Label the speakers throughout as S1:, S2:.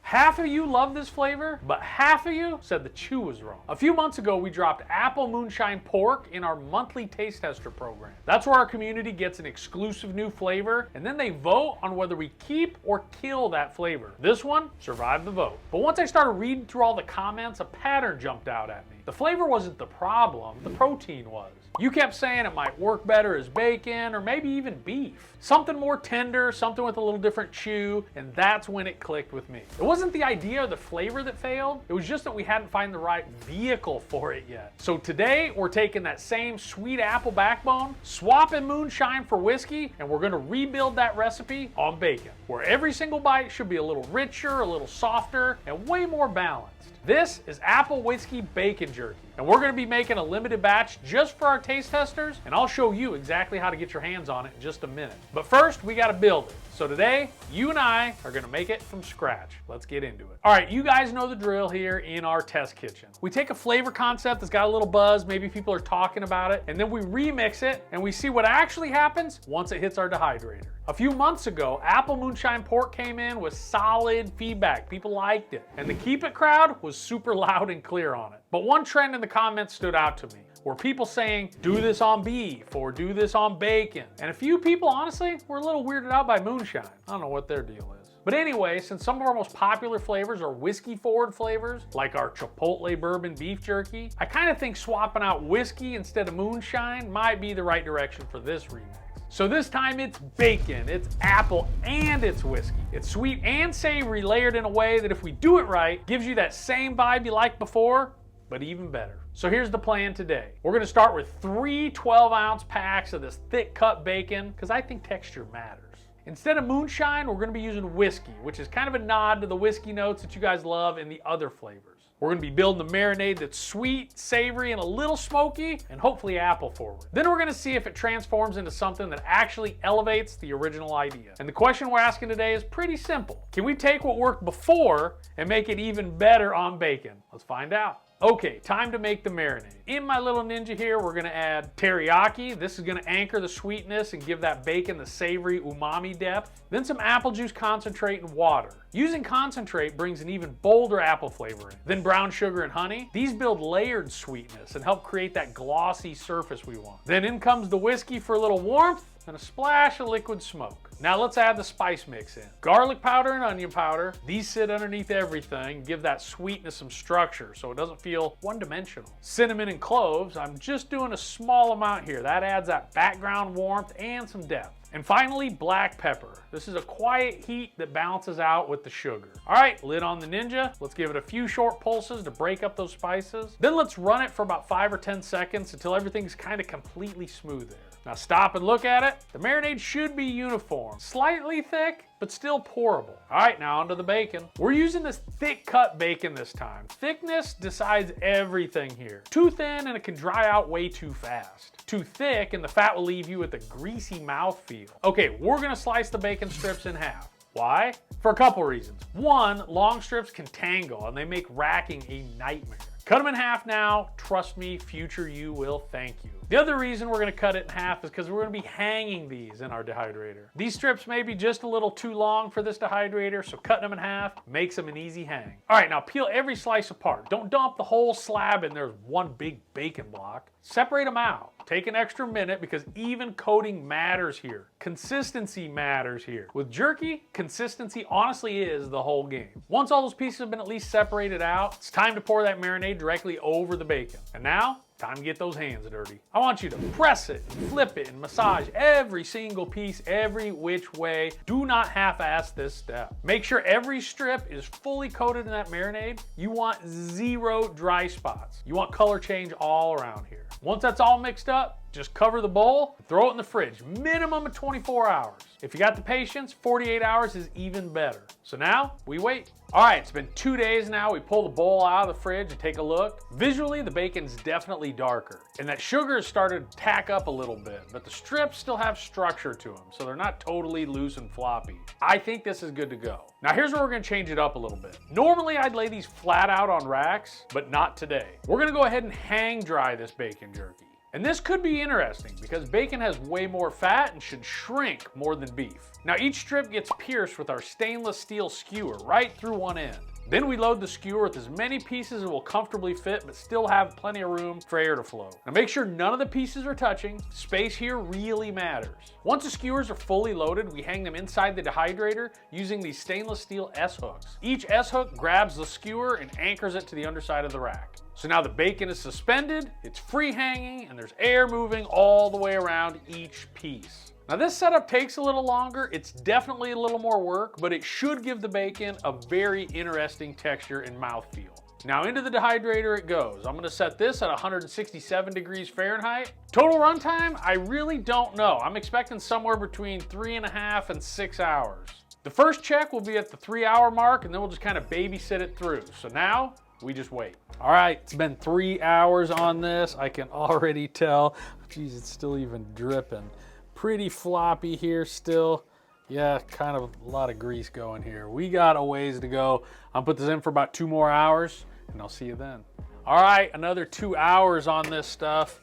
S1: Half of you love this flavor, but half of you said the chew was wrong. A few months ago, we dropped Apple Moonshine Pork in our monthly taste tester program. That's where our community gets an exclusive new flavor, and then they vote on whether we keep or kill that flavor. This one survived the vote. But once I started reading through all the comments, a pattern jumped out at me. The flavor wasn't the problem, the protein was. You kept saying it might work better as bacon or maybe even beef. Something more tender, something with a little different chew, and that's when it clicked with me. It wasn't the idea or the flavor that failed, it was just that we hadn't found the right vehicle for it yet. So today, we're taking that same sweet apple backbone, swapping moonshine for whiskey, and we're gonna rebuild that recipe on bacon, where every single bite should be a little richer, a little softer, and way more balanced. This is Apple Whiskey Bacon Jerky, and we're going to be making a limited batch just for our taste testers, and I'll show you exactly how to get your hands on it in just a minute. But first, we got to build it. So today, you and I are going to make it from scratch. Let's get into it. All right, you guys know the drill here in our test kitchen. We take a flavor concept that's got a little buzz, maybe people are talking about it, and then we remix it, and we see what actually happens once it hits our dehydrator. A few months ago, Apple Moonshine Pork came in with solid feedback. People liked it. And the Keep It crowd was super loud and clear on it. But one trend in the comments stood out to me, were people saying, do this on beef or do this on bacon. And a few people, honestly, were a little weirded out by moonshine. I don't know what their deal is. But anyway, since some of our most popular flavors are whiskey-forward flavors, like our Chipotle bourbon beef jerky, I kind of think swapping out whiskey instead of moonshine might be the right direction for this remix. So this time it's bacon, it's apple, and it's whiskey. It's sweet and savory layered in a way that if we do it right, gives you that same vibe you liked before, but even better. So here's the plan today. We're gonna start with 3 12-ounce packs of this thick cut bacon, because I think texture matters. Instead of moonshine, we're gonna be using whiskey, which is kind of a nod to the whiskey notes that you guys love in the other flavors. We're gonna be building a marinade that's sweet, savory, and a little smoky, and hopefully apple forward. Then we're gonna see if it transforms into something that actually elevates the original idea. And the question we're asking today is pretty simple. Can we take what worked before and make it even better on bacon? Let's find out. Okay, time to make the marinade. In my little ninja here, we're gonna add teriyaki. This is gonna anchor the sweetness and give that bacon the savory umami depth. Then some apple juice concentrate and water. Using concentrate brings an even bolder apple flavor in. Then brown sugar and honey. These build layered sweetness and help create that glossy surface we want. Then in comes the whiskey for a little warmth and a splash of liquid smoke. Now let's add the spice mix in. Garlic powder and onion powder. These sit underneath everything, give that sweetness some structure so it doesn't feel one-dimensional. Cinnamon and cloves, I'm just doing a small amount here. That adds that background warmth and some depth. And finally, black pepper. This is a quiet heat that balances out with the sugar. All right, lid on the Ninja. Let's give it a few short pulses to break up those spices. Then let's run it for about 5 or 10 seconds until everything's kind of completely smooth there. Now stop and look at it. The marinade should be uniform, slightly thick, but still pourable. All right, now onto the bacon. We're using this thick cut bacon this time. Thickness decides everything here. Too thin and it can dry out way too fast. Too thick and the fat will leave you with a greasy mouthfeel. Okay, we're gonna slice the bacon strips in half. Why? For a couple reasons. One, long strips can tangle and they make racking a nightmare. Cut them in half now. Trust me, future you will thank you. The other reason we're gonna cut it in half is because we're gonna be hanging these in our dehydrator. These strips may be just a little too long for this dehydrator, so cutting them in half makes them an easy hang. All right, now peel every slice apart. Don't dump the whole slab in there as one big bacon block. Separate them out. Take an extra minute because even coating matters here. Consistency matters here. With jerky, consistency honestly is the whole game. Once all those pieces have been at least separated out, it's time to pour that marinade directly over the bacon. And now, time to get those hands dirty. I want you to press it, flip it, and massage every single piece every which way. Do not half-ass this step. Make sure every strip is fully coated in that marinade. You want 0 dry spots. You want color change all around here. Once that's all mixed up, just cover the bowl, throw it in the fridge, minimum of 24 hours. If you got the patience, 48 hours is even better. So now, we wait. All right, it's been 2 days now. We pull the bowl out of the fridge and take a look. Visually, the bacon's definitely darker, and that sugar has started to tack up a little bit, but the strips still have structure to them, so they're not totally loose and floppy. I think this is good to go. Now here's where we're gonna change it up a little bit. Normally, I'd lay these flat out on racks, but not today. We're gonna go ahead and hang dry this bacon jerky. And this could be interesting because bacon has way more fat and should shrink more than beef. Now each strip gets pierced with our stainless steel skewer right through one end. Then we load the skewer with as many pieces as will comfortably fit but still have plenty of room for air to flow. Now make sure none of the pieces are touching. Space here really matters. Once the skewers are fully loaded, we hang them inside the dehydrator using these stainless steel S-hooks. Each S-hook grabs the skewer and anchors it to the underside of the rack. So now the bacon is suspended, it's free hanging, and there's air moving all the way around each piece. Now this setup takes a little longer, it's definitely a little more work, but it should give the bacon a very interesting texture and mouthfeel. Now into the dehydrator it goes. I'm gonna set this at 167 degrees Fahrenheit. Total runtime, I really don't know. I'm expecting somewhere between 3.5 and 6 hours. The first check will be at the 3-hour mark, and then we'll just kind of babysit it through. So now, we just wait. All right, it's been 3 hours on this. I can already tell. Geez, it's still even dripping. Pretty floppy here still. Yeah, kind of a lot of grease going here. We got a ways to go. I'll put this in for about 2 more hours, and I'll see you then. All right, another 2 hours on this stuff.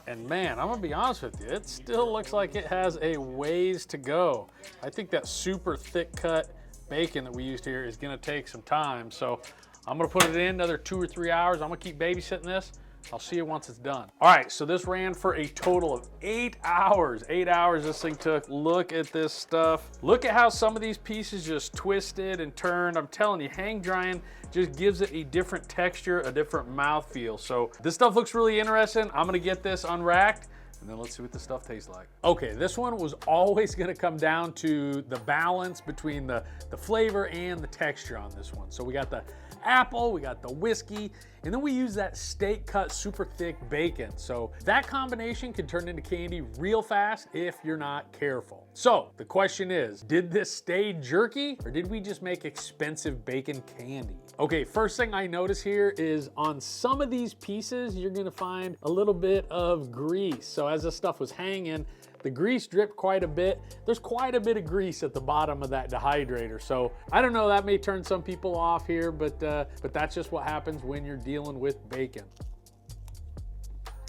S1: And man, I'm gonna be honest with you, it still looks like it has a ways to go. I think that super thick cut bacon that we used here is gonna take some time. So I'm gonna put it in another 2 or 3 hours. I'm gonna keep babysitting this. I'll see you once it's done. All right, so this ran for a total of 8 hours. 8 hours this thing took. Look at this stuff. Look at how some of these pieces just twisted and turned. I'm telling you, hang drying just gives it a different texture, a different mouthfeel. So this stuff looks really interesting. I'm gonna get this unracked, and then let's see what the stuff tastes like. Okay, this one was always gonna come down to the balance between the flavor and the texture on this one. So we got the apple, we got the whiskey, and then we use that steak cut super thick bacon. So that combination can turn into candy real fast if you're not careful. So the question is, did this stay jerky or did we just make expensive bacon candy? Okay, first thing I notice here is on some of these pieces, you're gonna find a little bit of grease. So as this stuff was hanging, the grease dripped quite a bit. There's quite a bit of grease at the bottom of that dehydrator. So I don't know, that may turn some people off here, but that's just what happens when you're dealing with bacon.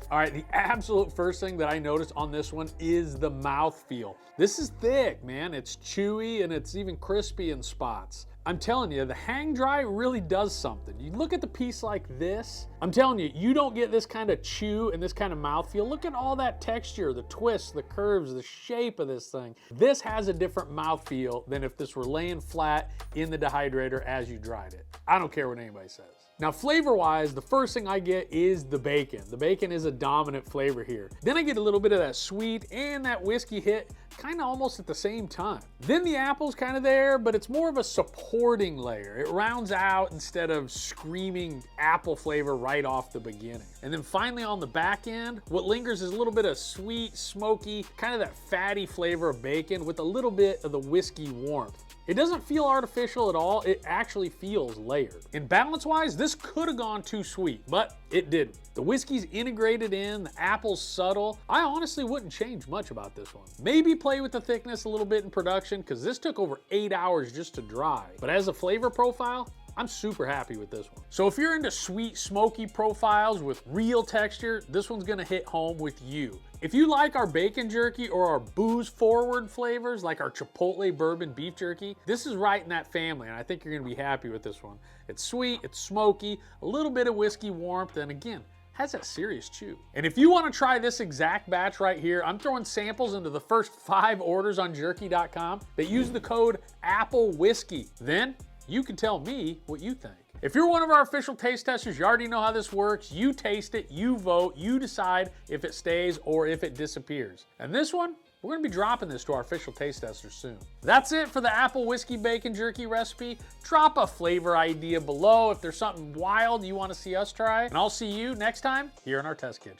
S1: All right, the absolute first thing that I noticed on this one is the mouthfeel. This is thick, man. It's chewy and it's even crispy in spots. I'm telling you, the hang dry really does something. You look at the piece like this, I'm telling you, you don't get this kind of chew and this kind of mouthfeel. Look at all that texture, the twists, the curves, the shape of this thing. This has a different mouthfeel than if this were laying flat in the dehydrator as you dried it. I don't care what anybody says. Now flavor-wise, the first thing I get is the bacon. The bacon is a dominant flavor here. Then I get a little bit of that sweet and that whiskey hit kind of almost at the same time. Then the apple's kind of there, but it's more of a supporting layer. It rounds out instead of screaming apple flavor right off the beginning. And then finally on the back end, what lingers is a little bit of sweet, smoky, kind of that fatty flavor of bacon with a little bit of the whiskey warmth. It doesn't feel artificial at all, it actually feels layered. And balance-wise, this could have gone too sweet, but it didn't. The whiskey's integrated in, the apple's subtle. I honestly wouldn't change much about this one. Maybe play with the thickness a little bit in production, because this took over 8 hours just to dry. But as a flavor profile, I'm super happy with this one. So if you're into sweet, smoky profiles with real texture, this one's gonna hit home with you. If you like our bacon jerky or our booze-forward flavors, like our Chipotle bourbon beef jerky, this is right in that family, and I think you're gonna be happy with this one. It's sweet, it's smoky, a little bit of whiskey warmth, and again, has that serious chew. And if you wanna try this exact batch right here, I'm throwing samples into the first 5 orders on jerky.com that use the code Apple Whiskey. Then you can tell me what you think. If you're one of our official taste testers, you already know how this works. You taste it, you vote, you decide if it stays or if it disappears. And this one, we're gonna be dropping this to our official taste testers soon. That's it for the Apple Whiskey Bacon Jerky recipe. Drop a flavor idea below if there's something wild you wanna see us try. And I'll see you next time here in our test kitchen.